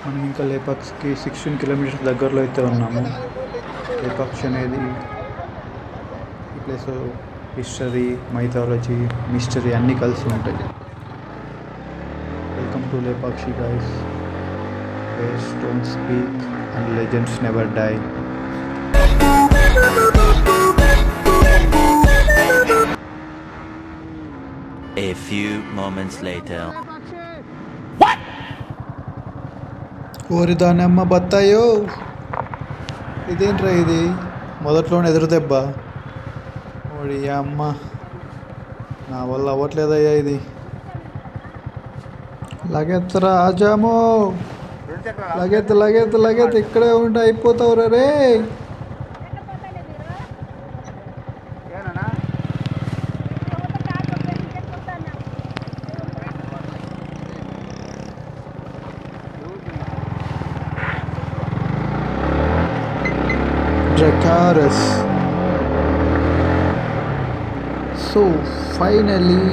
మనం ఇంకా లేపాక్స్కి 16 కిలోమీటర్స్ దగ్గరలో అయితే ఉన్నాము. లేపాక్షి అనేది ఈ ప్లేస్ హిస్టరీ, మైథాలజీ, మిస్టరీ అన్నీ కలిసి ఉంటాయి. Welcome to Lepakshi guys, where stones speak and legends never die. A few moments later. ఓరి దానమ్మ బత్తాయో, ఇదేంట్రా ఇది, మొదట్లోనే ఎదురు దెబ్బ. ఓడి అమ్మ, నా వల్ల అవ్వట్లేదయ్యా ఇది. లగెత్తరా ఆజామో, లగెత్తు లగెత్తు లగెత్తు, ఇక్కడే ఉంటే అయిపోతావు రే. Dracarys. సో ఫైనలీ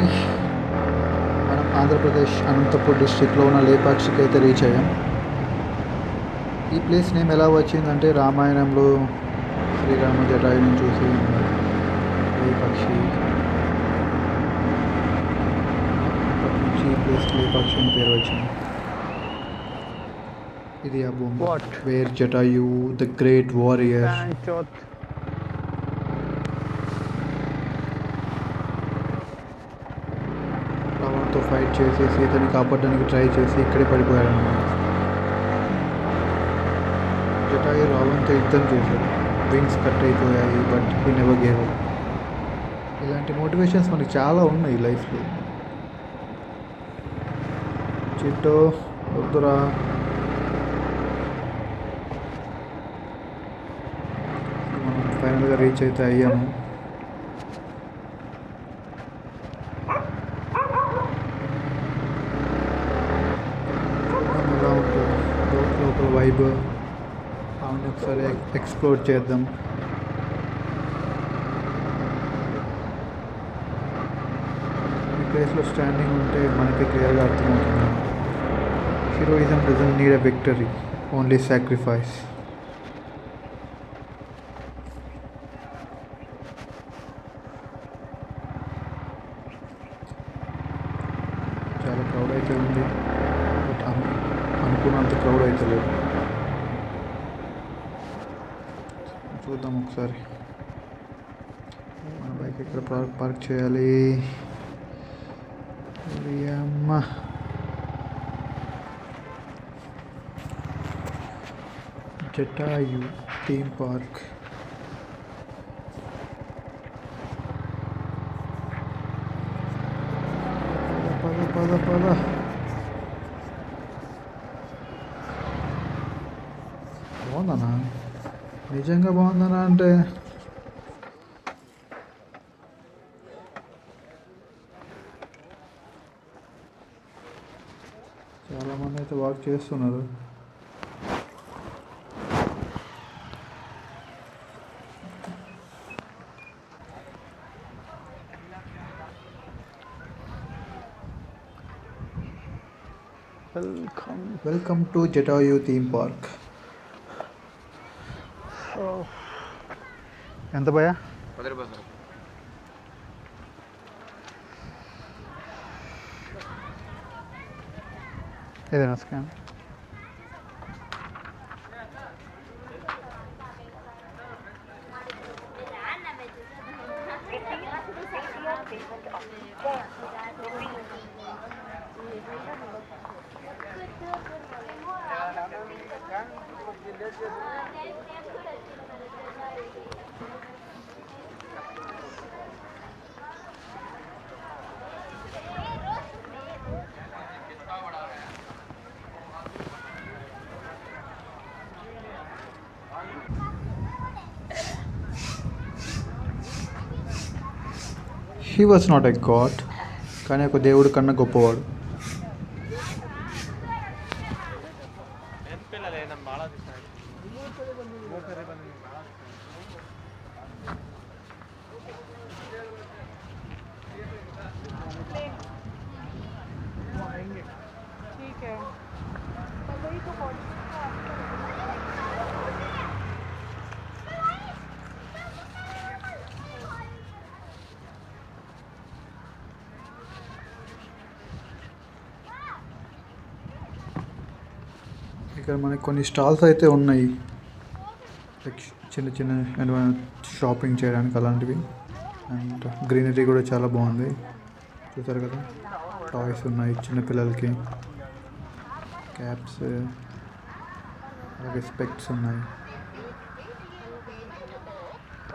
మనం ఆంధ్రప్రదేశ్ అనంతపూర్ డిస్ట్రిక్ట్లో ఉన్న లేపాక్షికి అయితే రీచ్ అయ్యాం. ఈ ప్లేస్ నేమ్ ఎలా వచ్చిందంటే రామాయణంలో శ్రీరామ జటాయుని చూసి లేపాక్షి, అప్పటి నుంచి ఈ ప్లేస్ లేపాక్షి అని పేరు వచ్చింది. ఇది ఆ భూమి where Jatayu the great warrior రావణ్తో ఫైట్ చేసి సీతని కాపాడడానికి ట్రై చేసి ఇక్కడే పడిపోయాడు అన్నమాట. జటాయు రావణ్తో యుద్ధం చేశాడు, వింగ్స్ కట్ అయిపోయాయి, but he never gave up. ఇలాంటి మోటివేషన్స్ మనకి చాలా ఉన్నాయి లైఫ్లో. చిట్టో వద్దురా, మనం ఫైనల్గా రీచ్ అయితే అయ్యాము. ఎలా ఉంటుంది లోపల వైబ్, అవన్నీ ఒకసారి ఎక్స్ప్లోర్ చేద్దాం. ఈ ప్లేస్లో స్టాండింగ్ ఉంటే మనకి క్లియర్గా అర్థమవుతుంది, heroism doesn't need a victory, only sacrifice. చాలా క్రౌడ్ అయితే ఉంది, బట్ అనుకున్నంత క్రౌడ్ అయితే లేదు. చూద్దాం ఒకసారి. మన బైక్ ఎక్కడ పార్క్ చేయాలి? అమ్మ, జటాయు థీమ్ పార్క్. పద పద పద. బాగుందనా? నిజంగా బాగుందనా అంటే చాలామంది అయితే వాక్ చేస్తున్నారు. Welcome to Jatayu theme park. ఎంత భయ్యా? ఏదైనా scan. He was not a God, కానీ ఒక దేవుడి కన్నా గొప్పవాడు. ठीक है, पर वही तो ఇక్కడ మనకి కొన్ని స్టాల్స్ అయితే ఉన్నాయి, లైక్ చిన్న చిన్న ఏమైనా షాపింగ్ చేయడానికి అలాంటివి. అండ్ గ్రీనరీ కూడా చాలా బాగుంది, చూసారు కదా. టాయ్స్ ఉన్నాయి చిన్నపిల్లలకి, క్యాప్స్, అలాగే స్పెక్ట్స్ ఉన్నాయి,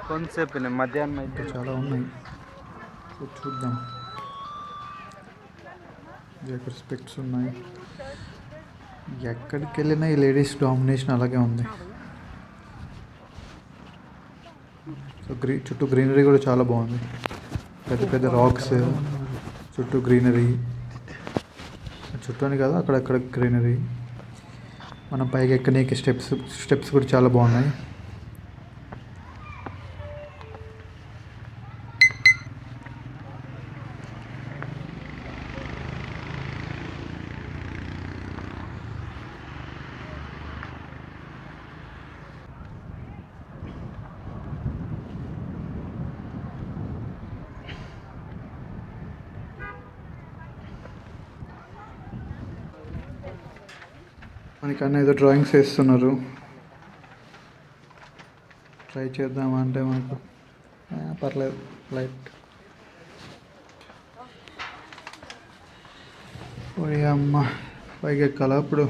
కొంతసేపు మధ్యాహ్నం ఇంకా చాలా ఉన్నాయి. సో చూద్దాం. ఇక్కడ స్పెక్ట్స్ ఉన్నాయి. ఎక్కడికి వెళ్ళినా ఈ లేడీస్ డామినేషన్ అలాగే ఉంది. సో చుట్టూ గ్రీనరీ కూడా చాలా బాగుంది, పెద్ద పెద్ద రాక్స్, చుట్టూ గ్రీనరీ. చుట్టూ అని కదా, అక్కడక్కడ గ్రీనరీ. మనం పైకి ఎక్కడానికి స్టెప్స్ కూడా చాలా బాగున్నాయి. మనకన్నా ఏదో డ్రాయింగ్స్ వేస్తున్నారు, ట్రై చేద్దామా అంటే మనకు పర్లేదు, లైట్. ఓడి అమ్మ, పైకి ఎక్కాలా ఇప్పుడు?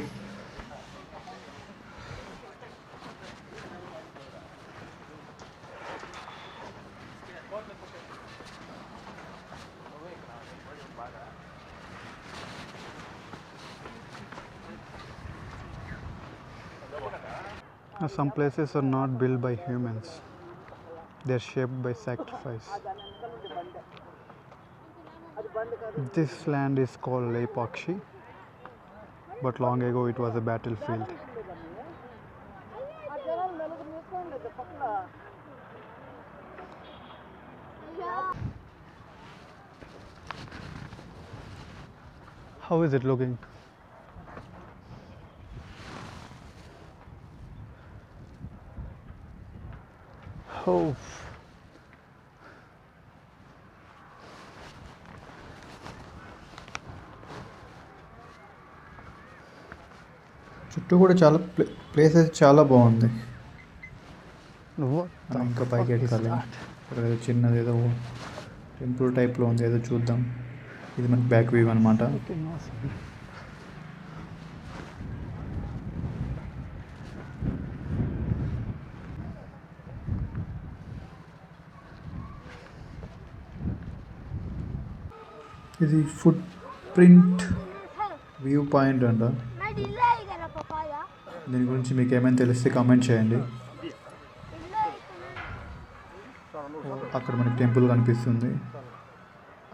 Some places are not built by humans, they are shaped by sacrifice. This land is called Leipakshi, but long ago it was a battlefield. How is it looking? Oh. చుట్టూ కూడా చాలా ప్లేసెస్ చాలా బాగుంది. మనం ఇంకా పైకి ఎక్కాలి. ఇక్కడ ఏదో చిన్నది ఏదో టెంపుల్ టైప్లో ఉంది, ఏదో చూద్దాం. ఇది మనకి బ్యాక్ వ్యూ అనమాట. ఇది ఫుట్ ప్రింట్ వ్యూ పాయింట్ అంట. దీని గురించి మీకు ఏమైనా తెలిస్తే కామెంట్ చేయండి. అక్కడ మనకి టెంపుల్ కనిపిస్తుంది,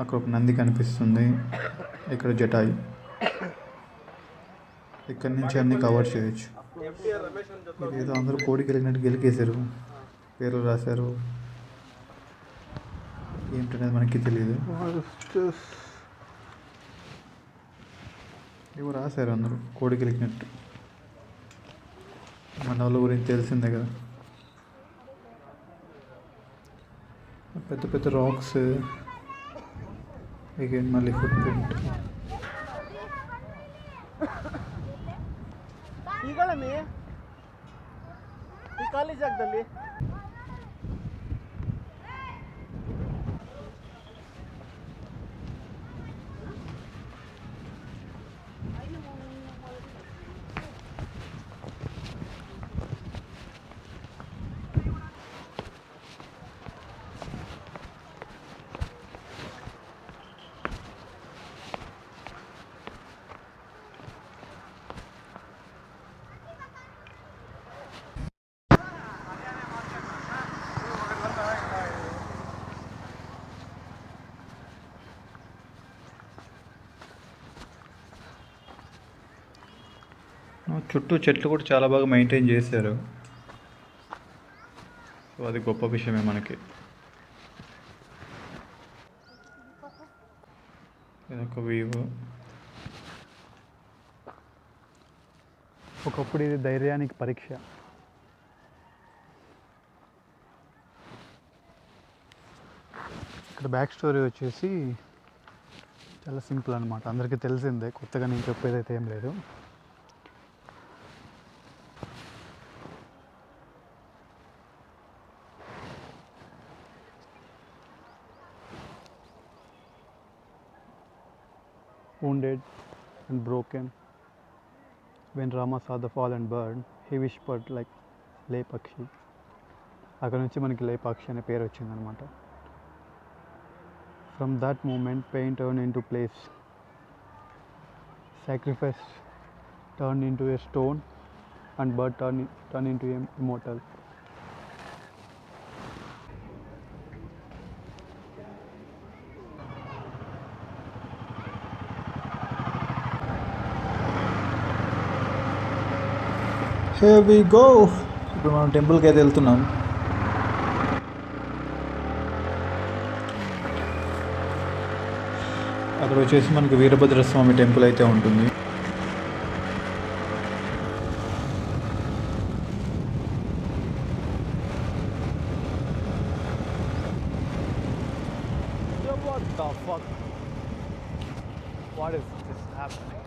అక్కడ ఒక నంది కనిపిస్తుంది, ఇక్కడ జటాయి. ఇక్కడ నుంచి అన్నీ కవర్ చేయొచ్చు. ఏదో అందరూ కోడికి వెళ్ళినట్టు గెలికేశారు, పేర్లు రాశారు, ఏంటనేది మనకి తెలియదు. ఏవో రాశారు అందరూ కోడికి వెళ్ళినట్టు. మన వాళ్ళ గురించి తెలిసిందే కదా. పెద్ద పెద్ద రాక్స్, అగైన్ మళ్ళీ ఫుట్ ప్రింట్. ಈ ಖಾಲಿ ಜಾಗದಲ್ಲಿ చుట్టూ చెట్లు కూడా చాలా బాగా మెయింటైన్ చేశారు. సో అది గొప్ప విషయమే మనకి. ఇదొక వ్యూ. ఒకప్పుడు ఇది ధైర్యానికి పరీక్ష. ఇక్కడ బ్యాక్ స్టోరీ వచ్చేసి చాలా సింపుల్ అనమాట, అందరికీ తెలిసిందే, కొత్తగా నేను చెప్పేదైతే ఏం లేదు. wounded and broken. When Rama saw the fallen bird, he whispered like లేపక్షి. అక్కడ నుంచి మనకి లేపాక్షి అనే పేరు వచ్చిందనమాట. From that moment, pain turned into place. Sacrifice turned into a stone, and bird turned into immortal. Here we go. ఇప్పుడు మనం టెంపుల్కి అయితే వెళ్తున్నాం. అక్కడ వచ్చేసి మనకి వీరభద్రస్వామి టెంపుల్ అయితే ఉంటుంది. What the fuck? What is this happening?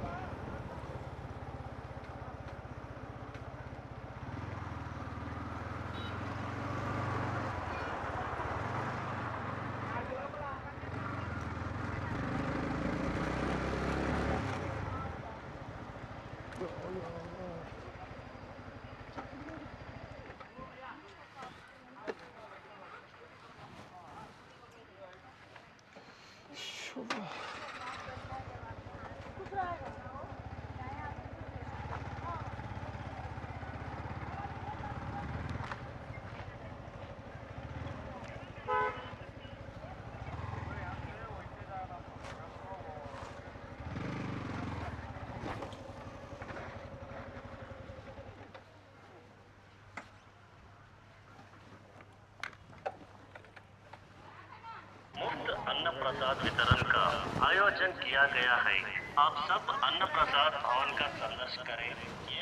मुफ्त अन्न प्रसाद वितरण का आयोजन किया गया है। आप सब अन्न प्रसाद भवन का संदर्शन करें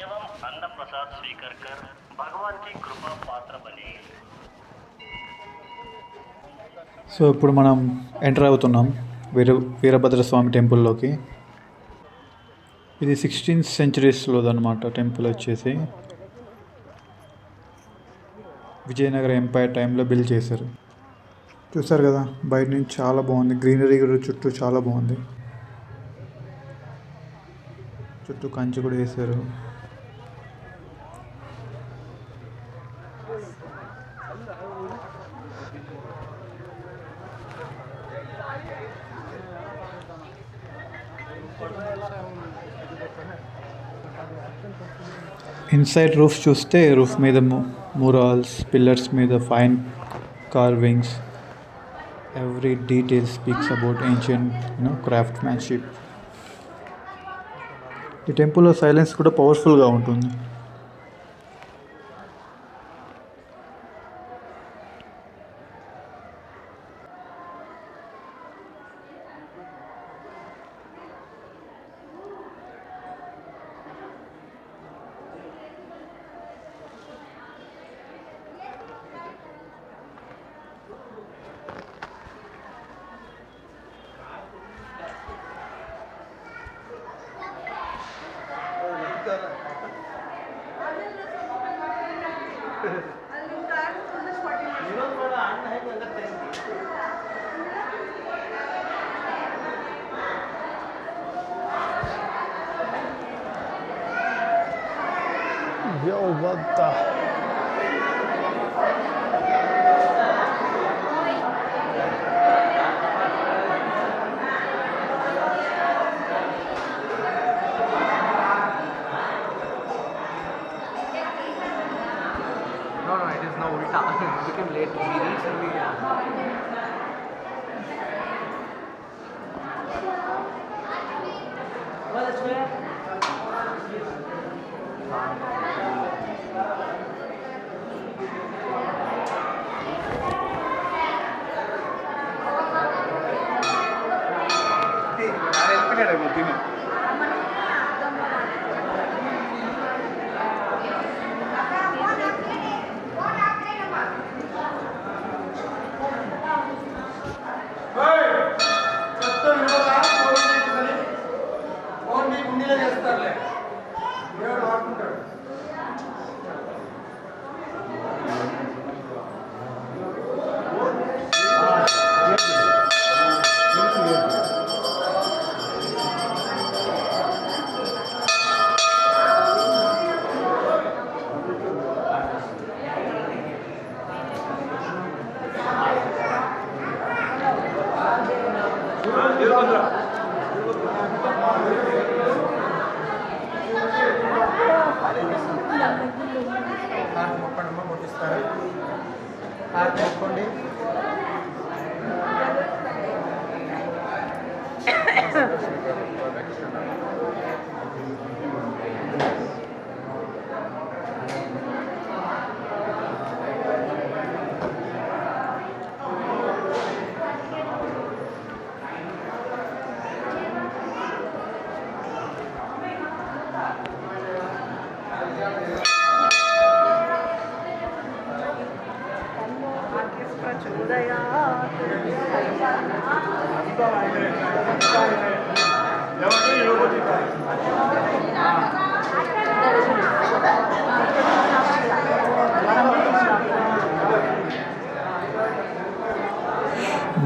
एवं अन्न प्रसाद स्वीकार कर भगवान की कृपा पात्र बने। సో ఇప్పుడు మనం ఎంటర్ అవుతున్నాం వీరభద్రస్వామి టెంపుల్లోకి. ఇది 16th centuryలో అనమాట. టెంపుల్ వచ్చేసి విజయనగర ఎంపైర్ టైంలో బిల్డ్ చేశారు. చూసారు కదా, బయట నుంచి చాలా బాగుంది. గ్రీనరీ కూడా చుట్టూ చాలా బాగుంది. చుట్టూ కంచె కూడా వేశారు. ఇన్సైడ్ రూఫ్ చూస్తే రూఫ్ మీద మురాల్స్, పిల్లర్స్ మీద fine carvings, every detail speaks about ancient craftsmanship. ఈ టెంపుల్లో సైలెన్స్ కూడా పవర్ఫుల్గా ఉంటుంది. Yo, what the? No, it is now ulta. It became late. We reached and we. Well, it's where. మొక్కండి కొట్టిస్తారు మొక్కండి.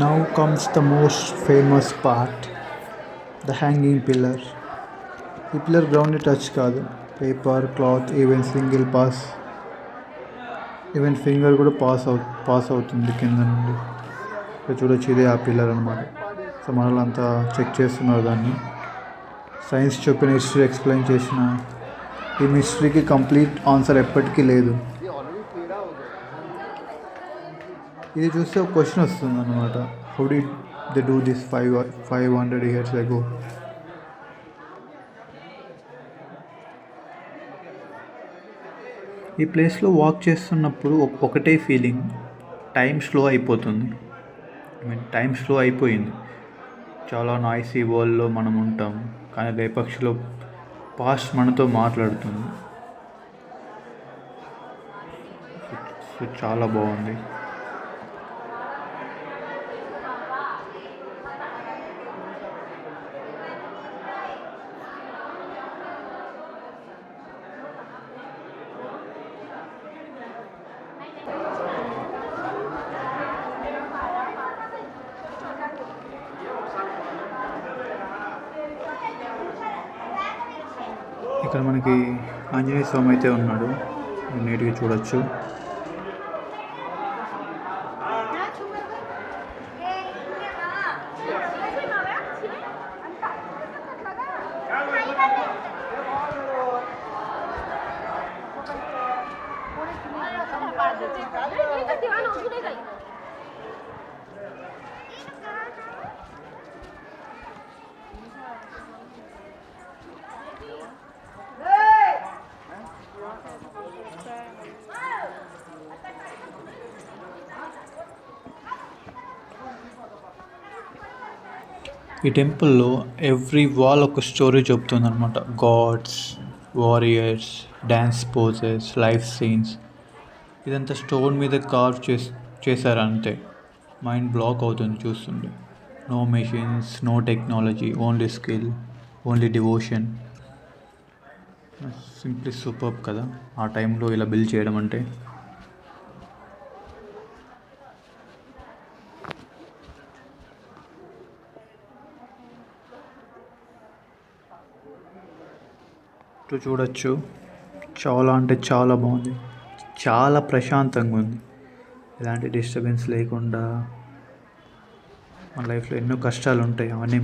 Now comes the most famous part, the hanging pillar. ఈ pillar ground touch కాదు, paper, cloth, even single pass, even finger కూడా pass అవుతుంది కింద నుండి. ఇక్కడ చూడొచ్చు, ఇదే ఆ పిల్లర్ అనమాట. సో మనలంతా చెక్ చేస్తున్నారు దాన్ని. సైన్స్ చెప్పిన హిస్టరీ ఎక్స్ప్లెయిన్ చేసిన ఈ మిస్టరీకి కంప్లీట్ ఆన్సర్ ఎప్పటికీ లేదు. ఇది చూస్తే ఒక క్వశ్చన్ వస్తుంది అనమాట, how did they do this 500 years ago. ఈ ప్లేస్లో వాక్ చేస్తున్నప్పుడు ఒకటే ఫీలింగ్, టైం స్లో అయిపోతుంది. టైం స్లో అయిపోయింది. చాలా నాయిసీ వరల్డ్లో మనం ఉంటాం, కానీ రేపక్షిలో పాస్ట్ మనతో మాట్లాడుతుంది. సో చాలా బాగుంది. ఇక్కడ మనకి ఆంజనేయ స్వామి అయితే ఉన్నాడు, నీట్గా చూడొచ్చు. ఈ టెంపుల్లో ఎవ్రీ వాల్ ఒక స్టోరీ చెప్తుంది అనమాట. Gods, warriors, dance poses, life scenes, ఇదంతా స్టోన్ మీద కార్వ్ చేశారు అంతే. మైండ్ బ్లాక్ అవుతుంది చూస్తుండే. No machines, no technology, only skill, only devotion. Simply superb కదా ఆ టైంలో ఇలా బిల్డ్ చేయడం అంటే. చూడొచ్చు, చాలా అంటే చాలా బాగుంది, చాలా ప్రశాంతంగా ఉంది. ఎలాంటి డిస్టర్బెన్స్ లేకుండా. మన లైఫ్లో ఎన్నో కష్టాలు ఉంటాయి, అవన్నీ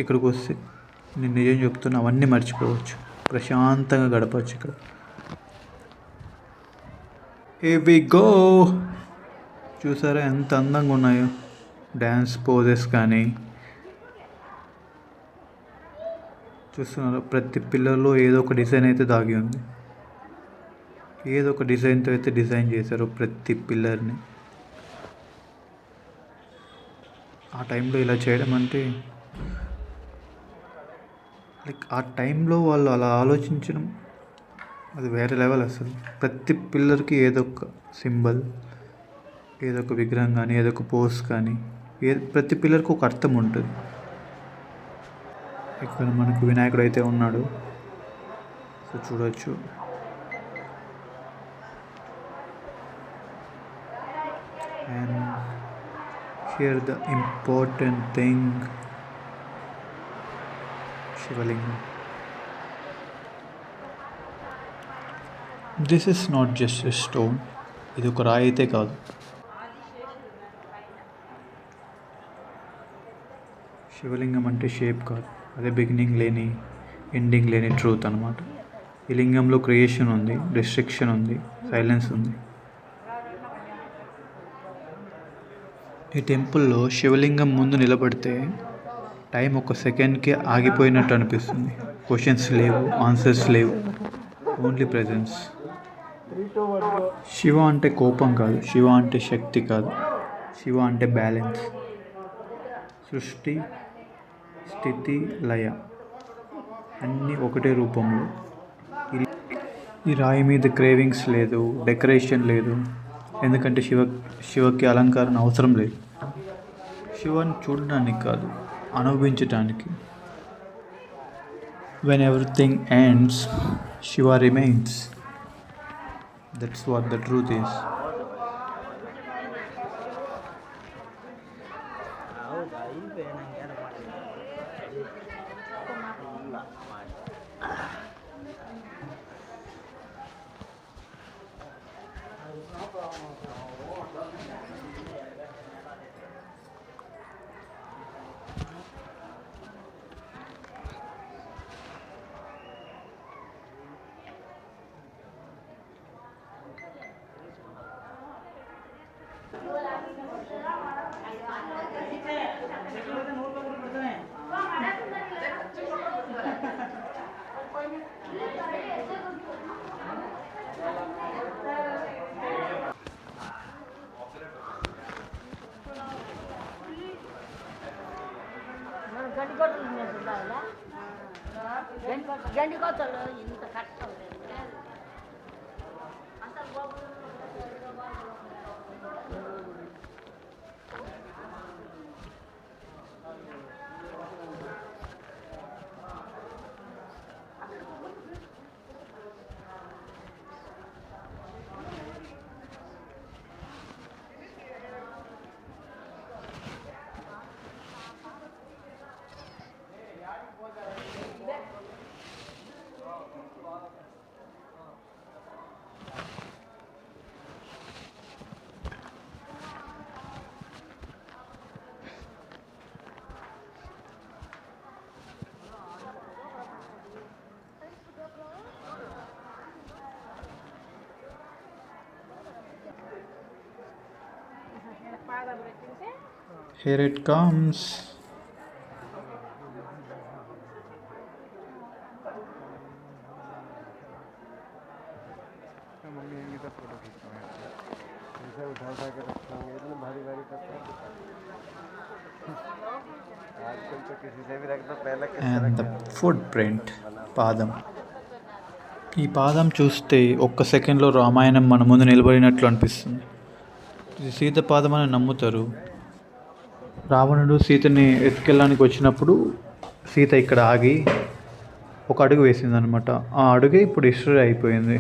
ఇక్కడికి వస్తే నేను నిజం చెప్తున్నా అవన్నీ మర్చిపోవచ్చు, ప్రశాంతంగా గడపవచ్చు ఇక్కడ. Here we go. చూసారా ఎంత అందంగా ఉన్నాయో డ్యాన్స్ పోజెస్ కానీ. చూస్తున్నారు, ప్రతి పిల్లర్లో ఏదో ఒక డిజైన్ అయితే దాగి ఉంది. ఏదో ఒక డిజైన్తో అయితే డిజైన్ చేశారు ప్రతి పిల్లర్ని. ఆ టైంలో ఇలా చేయడం అంటే లైక్ ఆ టైంలో వాళ్ళు అలా ఆలోచించడం అది వేరే లెవెల్ అసలు. ప్రతి పిల్లర్కి ఏదో ఒక సింబల్, ఏదో ఒక విగ్రహం కానీ, ఏదో ఒక పోజ్ కానీ, ప్రతి పిల్లర్కి ఒక అర్థం ఉంటుంది. ఇక్కడ మనకు వినాయకుడు అయితే ఉన్నాడు, సో చూడవచ్చు. And here the important thing, Shivalingam. This is not just a stone, ఇది ఒక రాయి అయితే కాదు. శివలింగం అంటే షేప్ కాదు, అదే బిగినింగ్ లేని ఎండింగ్ లేని ట్రూత్ అనమాట. ఈ లింగంలో క్రియేషన్ ఉంది, రిస్ట్రిక్షన్ ఉంది, సైలెన్స్ ఉంది. ఈ టెంపుల్లో శివలింగం ముందు నిలబడితే టైం ఒక సెకండ్కి ఆగిపోయినట్టు అనిపిస్తుంది. క్వశ్చన్స్ లేవు, ఆన్సర్స్ లేవు, ఓన్లీ ప్రెజెన్స్. శివ అంటే కోపం కాదు, శివ అంటే శక్తి కాదు, శివ అంటే బ్యాలెన్స్. సృష్టి, స్థితి, లయ అన్నీ ఒకటే రూపంలో. ఈ రాయి మీద క్రేవింగ్స్ లేదు, డెకరేషన్ లేదు, ఎందుకంటే శివకి అలంకరణ అవసరం లేదు. శివని చూడడానికి కాదు, అనుభవించటానికి. When everything ends, Shiva remains. That's what the truth is. గండికోతలు ఇంత కష్టం లేదు. Here it comes. And the footprint, పాదం. ఈ పాదం చూస్తే ఒక్క సెకండ్లో రామాయణం మన ముందు నిలబడినట్లు అనిపిస్తుంది. ఇది సీత పాదం అని నమ్ముతారు. రావణుడు సీతని ఎత్తుకెళ్ళడానికి వచ్చినప్పుడు సీత ఇక్కడ ఆగి ఒక అడుగు వేసింది అనమాట. ఆ అడుగే ఇప్పుడు హిస్టరీ అయిపోయింది.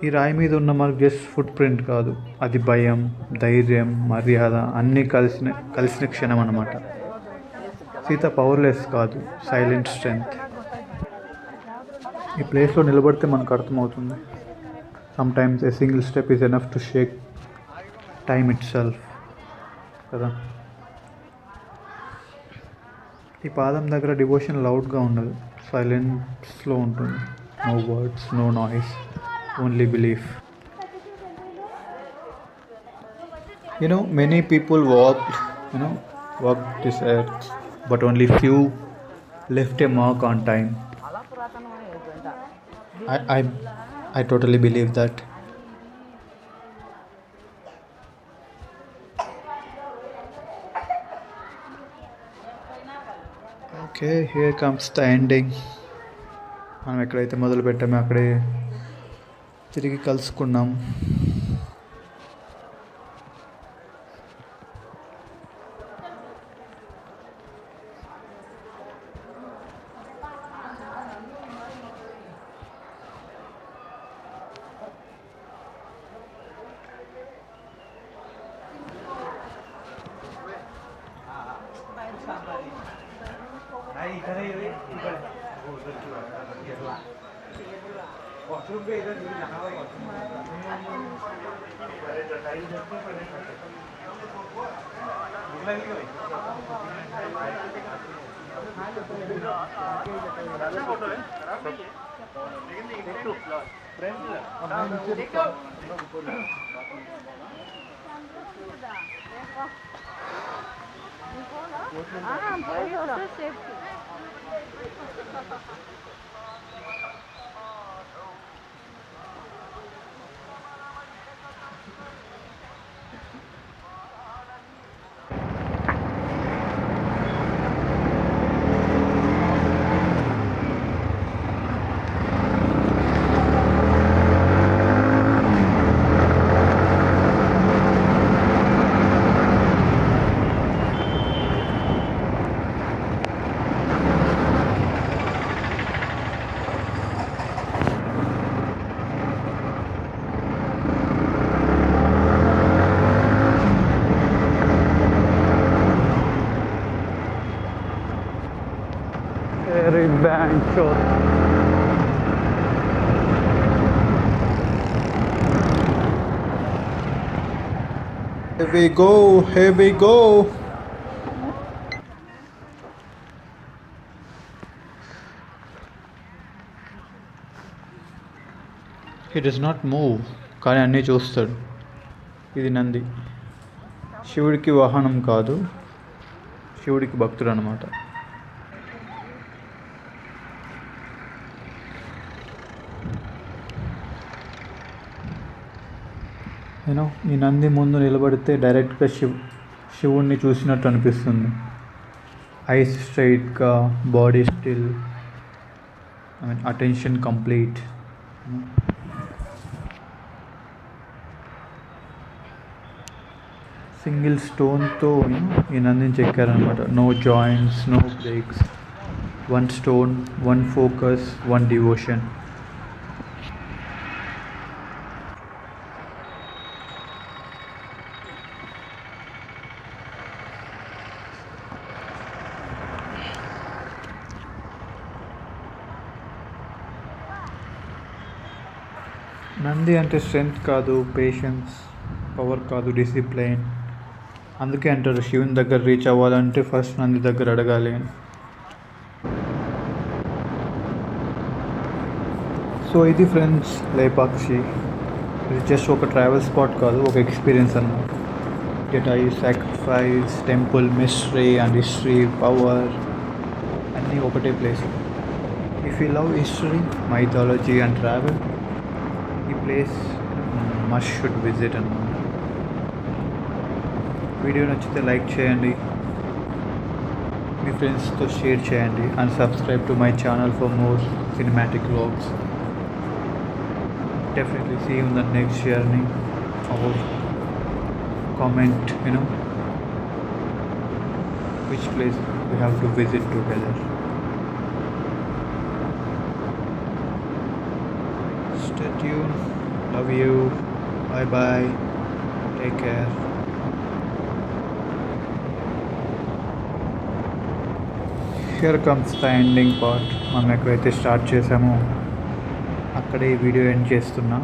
ఈ రాయి మీద ఉన్న మనకు జస్ట్ ఫుట్ ప్రింట్ కాదు, అది భయం, ధైర్యం, మర్యాద అన్నీ కలిసిన క్షణం అన్నమాట. సీత పవర్లెస్ కాదు, సైలెంట్ స్ట్రెంగ్త్. ఈ ప్లేస్లో నిలబడితే మనకు అర్థమవుతుంది. Sometimes a single step is enough to shake time itself కదా. ఈ పాదం దగ్గర డివోషన్ లౌడ్గా ఉండదు, సైలెన్స్లో ఉంటుంది. No words, no noise, only belief. Many people walk this earth, but only few left a mark on time. I totally believe that. Okay, here comes the ending. మనం ఎక్కడైతే మొదలు పెట్టామో అక్కడే తిరిగి కలుసుకున్నాం. Very Bancho. Here we go, here we go. He does not move, కానీ అన్నీ చూస్తాడు. ఇది నంది. శివుడికి వాహనం కాదు, శివుడికి భక్తుడు అన్నమాట. ఈ నంది ముందు నిలబడితే డైరెక్ట్గా శివుణ్ణి చూసినట్టు అనిపిస్తుంది. ఐస్ స్ట్రైట్గా, body still, attention complete. Single స్టోన్తో ఈ నందిని చెక్కారనమాట. No joints, no breaks, one stone, one focus, one devotion. Nandi అంటే స్ట్రెంగ్త్ కాదు, పేషెన్స్, పవర్ కాదు, డిసిప్లైన్. అందుకే అంటారు శివుని దగ్గర రీచ్ అవ్వాలంటే ఫస్ట్ నంది దగ్గర అడగాలి అని. సో ఇది ఫ్రెండ్స్ లేపాక్షి. ఇది జస్ట్ ఒక ట్రావెల్ స్పాట్ కాదు, ఒక ఎక్స్పీరియన్స్ అన్నమాట. Jatayu sacrifice, temple, mystery and history, power అన్నీ ఒకటే place. If you love history, mythology and travel, ఈ ప్లేస్ మస్ట్ షుడ్ విజిట్ అన్నమాట. వీడియో నచ్చితే లైక్ చేయండి, మీ ఫ్రెండ్స్తో షేర్ చేయండి and subscribe to my channel for more cinematic vlogs. Definitely see you in the next journey, or comment which place we have to visit together. Stay tuned. Love you. Bye bye. Take care. Here comes the ending part. మనం ఎక్కడైతే start చేసామో అక్కడే ఈ video end చేస్తున్నా.